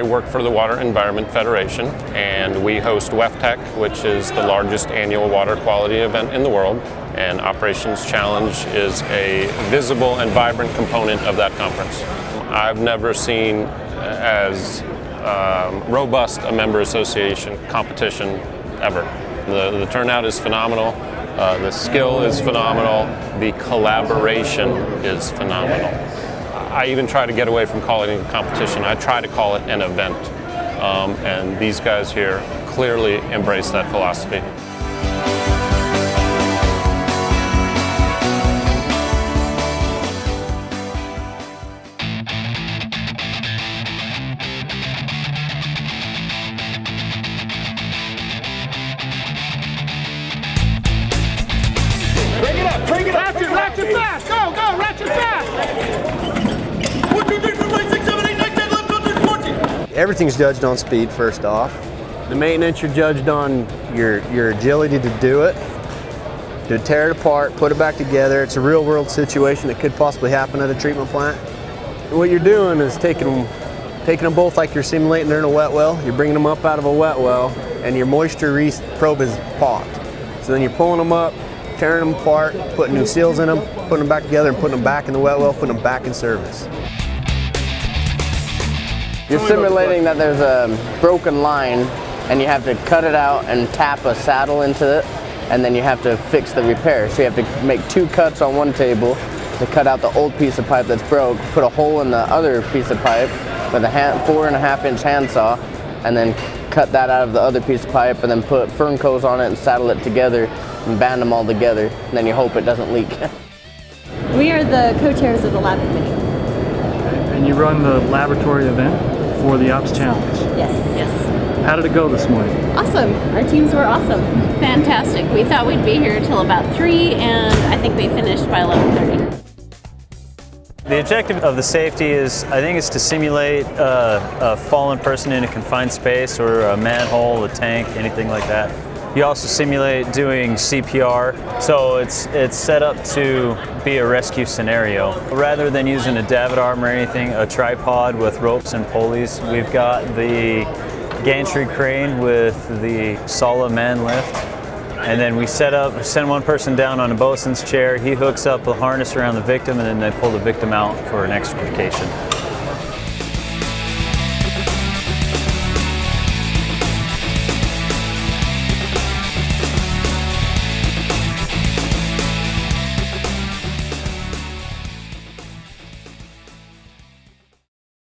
work for the Water Environment Federation, and we host WEFTEC, which is the largest annual water quality event in the world. And Operations Challenge is a visible and vibrant component of that conference. I've never seen as robust a member association competition ever. The turnout is phenomenal, the skill is phenomenal, the collaboration is phenomenal. I even try to get away from calling it a competition. I try to call it an event, and these guys here clearly embrace that philosophy. Bring it up, bring it up. Ratchet fast, go, go, ratchet fast. 1, 2, 3, 4, 5, 6, 7, 8, 9, 10, 11, 12, 13, 14. Everything's judged on speed first off. The maintenance, you're judged on your agility to do it, to tear it apart, put it back together. It's a real world situation that could possibly happen at a treatment plant. What you're doing is taking them both like you're simulating they're in a wet well. You're bringing them up out of a wet well, and your moisture probe is popped. So then you're pulling them up, tearing them apart, putting new seals in them, putting them back together, and putting them back in the wet well, putting them back in service. You're simulating that there's a broken line and you have to cut it out and tap a saddle into it, and then you have to fix the repair. So you have to make 2 cuts on one table to cut out the old piece of pipe that's broke, put a hole in the other piece of pipe with a 4.5-inch handsaw, and then cut that out of the other piece of pipe, and then put fern coats on it and saddle it together and band them all together, and then you hope it doesn't leak. We are the co-chairs of the lab committee. And you run the laboratory event for the Ops Challenge. Yes, yes. How did it go this morning? Awesome. Our teams were awesome. Fantastic. We thought we'd be here till about 3, and I think we finished by 11:30. The objective of the safety is, I think, is to simulate a fallen person in a confined space, or a manhole, a tank, anything like that. You also simulate doing CPR, so it's set up to be a rescue scenario. Rather than using a David arm or anything, a tripod with ropes and pulleys, we've got the gantry crane with the Sala man lift, and then we send one person down on a bosun's chair, he hooks up a harness around the victim, and then they pull the victim out for an extrication.